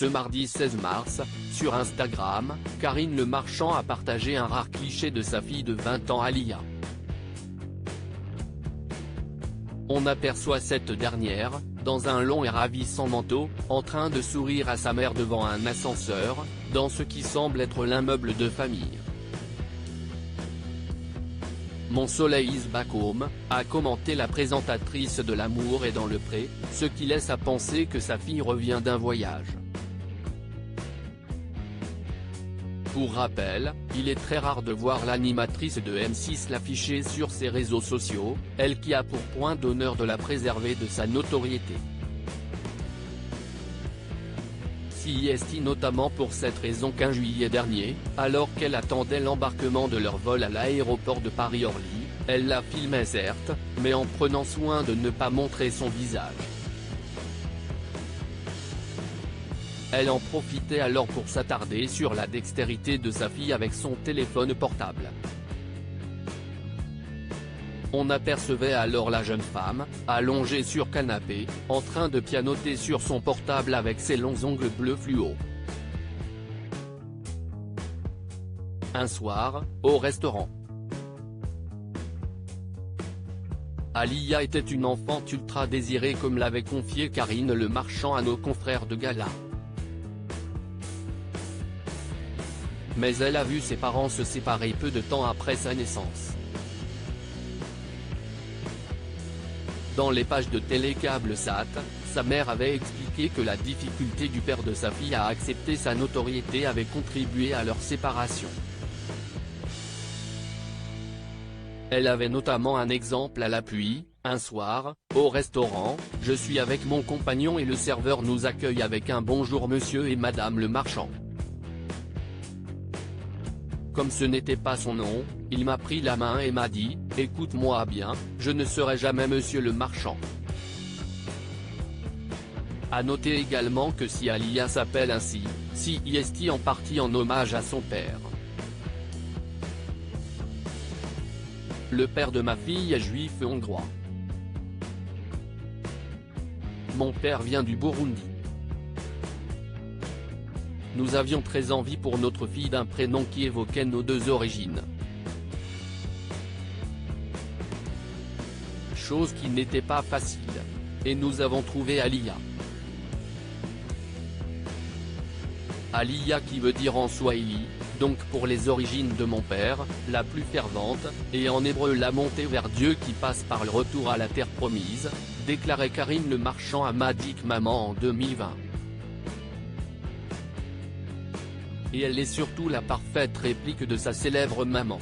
Ce mardi 16 mars, sur Instagram, Karine Le Marchand a partagé un rare cliché de sa fille de 20 ans Alia. On aperçoit cette dernière, dans un long et ravissant manteau, en train de sourire à sa mère devant un ascenseur, dans ce qui semble être l'immeuble de famille. Mon soleil is back home, a commenté la présentatrice de L'amour est dans le pré, ce qui laisse à penser que sa fille revient d'un voyage. Pour rappel, il est très rare de voir l'animatrice de M6 l'afficher sur ses réseaux sociaux, elle qui a pour point d'honneur de la préserver de sa notoriété. CIST notamment pour cette raison qu'un juillet dernier, alors qu'elle attendait l'embarquement de leur vol à l'aéroport de Paris-Orly, elle la filmait certes, mais en prenant soin de ne pas montrer son visage. Elle en profitait alors pour s'attarder sur la dextérité de sa fille avec son téléphone portable. On apercevait alors la jeune femme, allongée sur canapé, en train de pianoter sur son portable avec ses longs ongles bleus fluo. Un soir, au restaurant. Alia était une enfant ultra désirée comme l'avait confié Karine Le Marchand à nos confrères de Gala. Mais elle a vu ses parents se séparer peu de temps après sa naissance. Dans les pages de Télécable Sat, sa mère avait expliqué que la difficulté du père de sa fille à accepter sa notoriété avait contribué à leur séparation. Elle avait notamment un exemple à l'appui: un soir, au restaurant, je suis avec mon compagnon et le serveur nous accueille avec un bonjour monsieur et madame Le Marchand. Comme ce n'était pas son nom, il m'a pris la main et m'a dit, écoute-moi bien, je ne serai jamais monsieur Le Marchand. À noter également que si Alia s'appelle ainsi, CIST en partie en hommage à son père. Le père de ma fille est juif et hongrois. Mon père vient du Burundi. Nous avions très envie pour notre fille d'un prénom qui évoquait nos deux origines. Chose qui n'était pas facile. Et nous avons trouvé Alia. Alia qui veut dire en swahili, donc pour les origines de mon père, la plus fervente, et en hébreu la montée vers Dieu qui passe par le retour à la terre promise, déclarait Karine Le Marchand à Madik Maman en 2020. Et elle est surtout la parfaite réplique de sa célèbre maman.